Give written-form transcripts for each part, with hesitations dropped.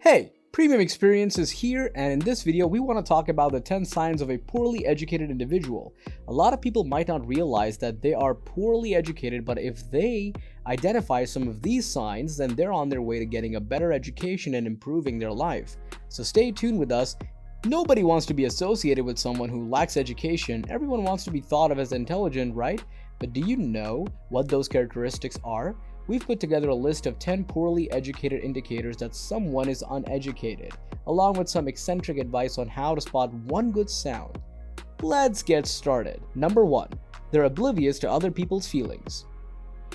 Hey, Premium Experience is here, and in this video we want to talk about the 10 signs of a poorly educated individual. A lot of people might not realize that they are poorly educated, but if they identify some of these signs, then they're on their way to getting a better education and improving their life. So stay tuned with us. Nobody wants to be associated with someone who lacks education. Everyone wants to be thought of as intelligent, right? But do you know what those characteristics are? We've put together a list of 10 poorly educated indicators that someone is uneducated, along with some eccentric advice on how to spot one good sound. Let's get started. Number 1. They're oblivious to other people's feelings.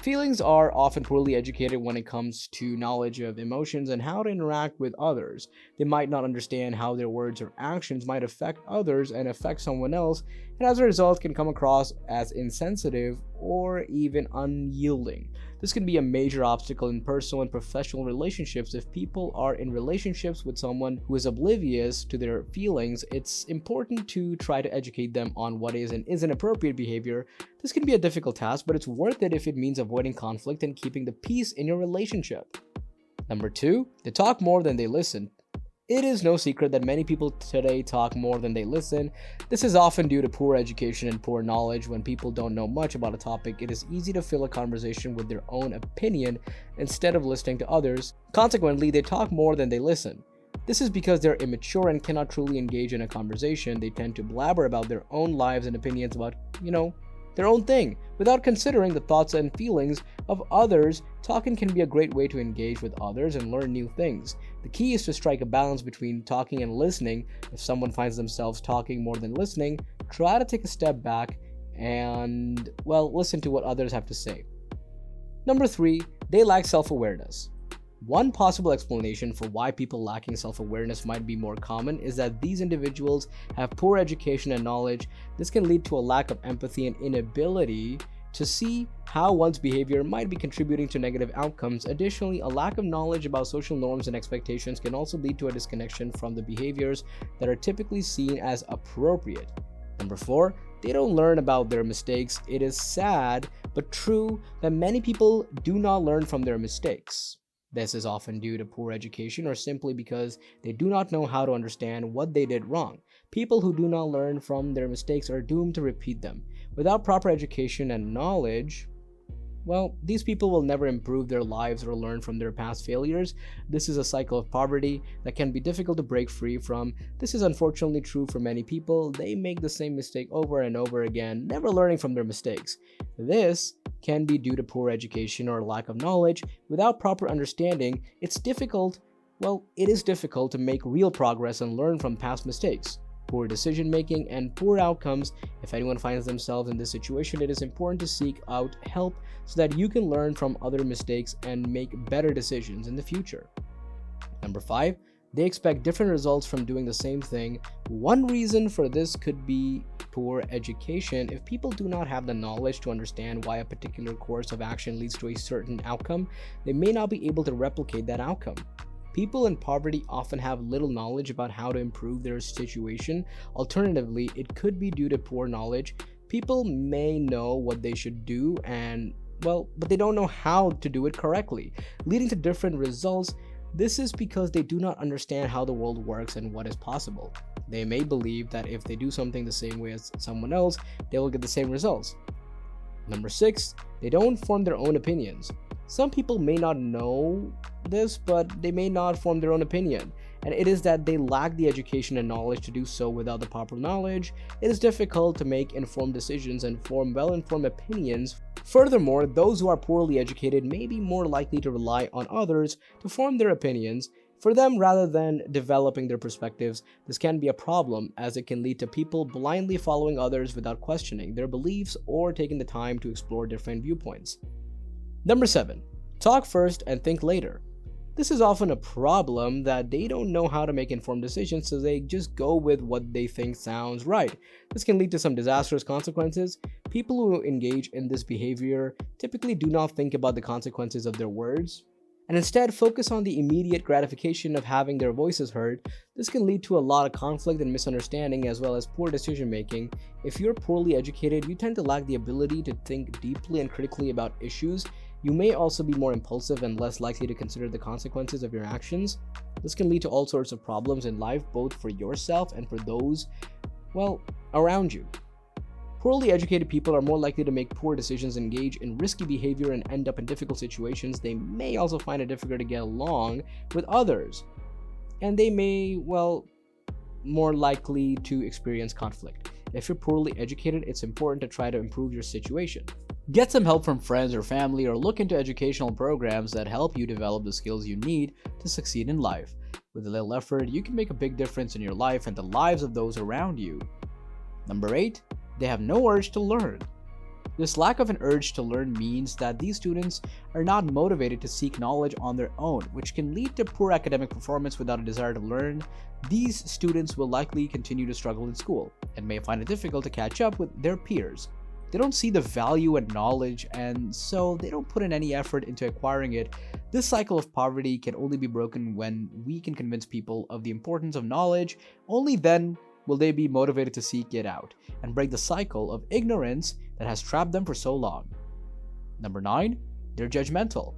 Feelings are often poorly educated when it comes to knowledge of emotions and how to interact with others. They might not understand how their words or actions might affect others and affect someone else, and as a result can come across as insensitive or even unyielding. This can be a major obstacle in personal and professional relationships. If people are in relationships with someone who is oblivious to their feelings, it's important to try to educate them on what is and isn't appropriate behavior. This can be a difficult task, but it's worth it if it means avoiding conflict and keeping the peace in your relationship. Number 2, they talk more than they listen. It is no secret that many people today talk more than they listen. This is often due to poor education and poor knowledge. When people don't know much about a topic, it is easy to fill a conversation with their own opinion instead of listening to others. Consequently, they talk more than they listen. This is because they're immature and cannot truly engage in a conversation. They tend to blabber about their own lives and opinions about, their own thing, without considering the thoughts and feelings of others. Talking can be a great way to engage with others and learn new things. The key is to strike a balance between talking and listening. If someone finds themselves talking more than listening, try to take a step back and, listen to what others have to say. Number 3, they lack self-awareness. One possible explanation for why people lacking self-awareness might be more common is that these individuals have poor education and knowledge. This can lead to a lack of empathy and inability to see how one's behavior might be contributing to negative outcomes. Additionally, a lack of knowledge about social norms and expectations can also lead to a disconnection from the behaviors that are typically seen as appropriate. Number 4, they don't learn about their mistakes. It is sad but true that many people do not learn from their mistakes. This is often due to poor education or simply because they do not know how to understand what they did wrong. People who do not learn from their mistakes are doomed to repeat them. Without proper education and knowledge, these people will never improve their lives or learn from their past failures. This is a cycle of poverty that can be difficult to break free from. This is unfortunately true for many people. They make the same mistake over and over again, never learning from their mistakes. This can be due to poor education or lack of knowledge. Without proper understanding, it is difficult to make real progress and learn from past mistakes. Poor decision making and poor outcomes. If anyone finds themselves in this situation, it is important to seek out help so that you can learn from other mistakes and make better decisions in the future. Number 5, they expect different results from doing the same thing. One reason for this could be poor education. If people do not have the knowledge to understand why a particular course of action leads to a certain outcome, they may not be able to replicate that outcome. People in poverty often have little knowledge about how to improve their situation. Alternatively, it could be due to poor knowledge. People may know what they should do but they don't know how to do it correctly, leading to different results. This is because they do not understand how the world works and what is possible. They may believe that if they do something the same way as someone else, they will get the same results. Number 6, they don't form their own opinions. Some people may not know this, but they may not form their own opinion, and it is that they lack the education and knowledge to do so. Without the proper knowledge, it is difficult to make informed decisions and form well-informed opinions. Furthermore, those who are poorly educated may be more likely to rely on others to form their opinions for them rather than developing their perspectives. This can be a problem as it can lead to people blindly following others without questioning their beliefs or taking the time to explore different viewpoints. Number 7, talk first and think later. This is often a problem that they don't know how to make informed decisions, so they just go with what they think sounds right. This can lead to some disastrous consequences. People who engage in this behavior typically do not think about the consequences of their words and instead focus on the immediate gratification of having their voices heard. This can lead to a lot of conflict and misunderstanding as well as poor decision making. If you're poorly educated, you tend to lack the ability to think deeply and critically about issues. You may also be more impulsive and less likely to consider the consequences of your actions. This can lead to all sorts of problems in life, both for yourself and for those, well, around you. Poorly educated people are more likely to make poor decisions, engage in risky behavior, and end up in difficult situations. They may also find it difficult to get along with others, and they may, well, more likely to experience conflict. If you're poorly educated, it's important to try to improve your situation. Get some help from friends or family, or look into educational programs that help you develop the skills you need to succeed in life. With a little effort, you can make a big difference in your life and the lives of those around you. Number 8, they have no urge to learn. This lack of an urge to learn means that these students are not motivated to seek knowledge on their own, which can lead to poor academic performance without a desire to learn. These students will likely continue to struggle in school and may find it difficult to catch up with their peers. They don't see the value in knowledge, and so they don't put in any effort into acquiring it. This cycle of poverty can only be broken when we can convince people of the importance of knowledge. Only then will they be motivated to seek it out and break the cycle of ignorance that has trapped them for so long. Number 9, they're judgmental.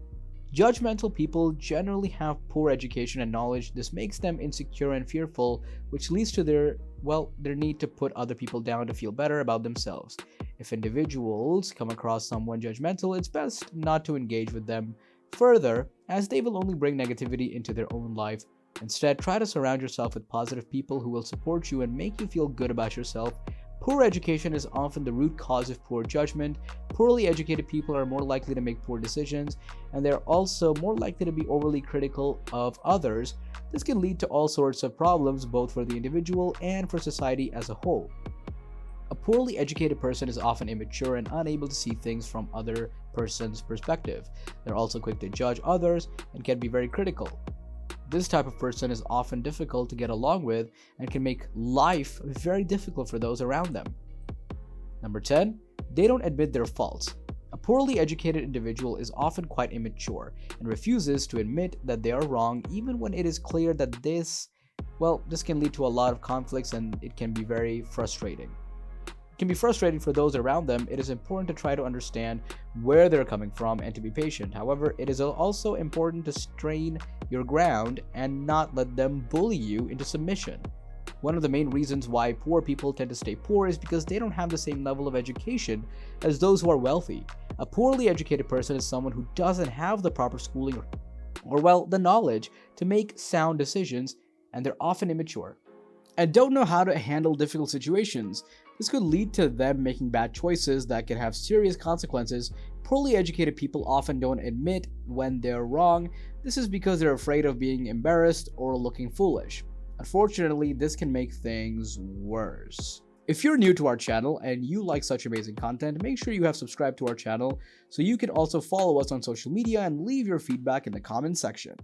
Judgmental people generally have poor education and knowledge. This makes them insecure and fearful, which leads to their need to put other people down to feel better about themselves. If individuals come across someone judgmental, it's best not to engage with them further, as they will only bring negativity into their own life. Instead, try to surround yourself with positive people who will support you and make you feel good about yourself. Poor education is often the root cause of poor judgment. Poorly educated people are more likely to make poor decisions, and they're also more likely to be overly critical of others. This can lead to all sorts of problems, both for the individual and for society as a whole. A poorly educated person is often immature and unable to see things from other person's perspective. They're also quick to judge others and can be very critical. This type of person is often difficult to get along with and can make life very difficult for those around them. Number 10, they don't admit their faults. A poorly educated individual is often quite immature and refuses to admit that they are wrong, even when it is clear that this can lead to a lot of conflicts, and it can be very frustrating. It can be frustrating for those around them. It is important to try to understand where they're coming from and to be patient. However, it is also important to stand your ground and not let them bully you into submission. One of the main reasons why poor people tend to stay poor is because they don't have the same level of education as those who are wealthy. A poorly educated person is someone who doesn't have the proper schooling or the knowledge to make sound decisions, and they're often immature and don't know how to handle difficult situations. This could lead to them making bad choices that can have serious consequences. Poorly educated people often don't admit when they're wrong. This is because they're afraid of being embarrassed or looking foolish. Unfortunately, this can make things worse. If you're new to our channel and you like such amazing content, make sure you have subscribed to our channel so you can also follow us on social media and leave your feedback in the comment section.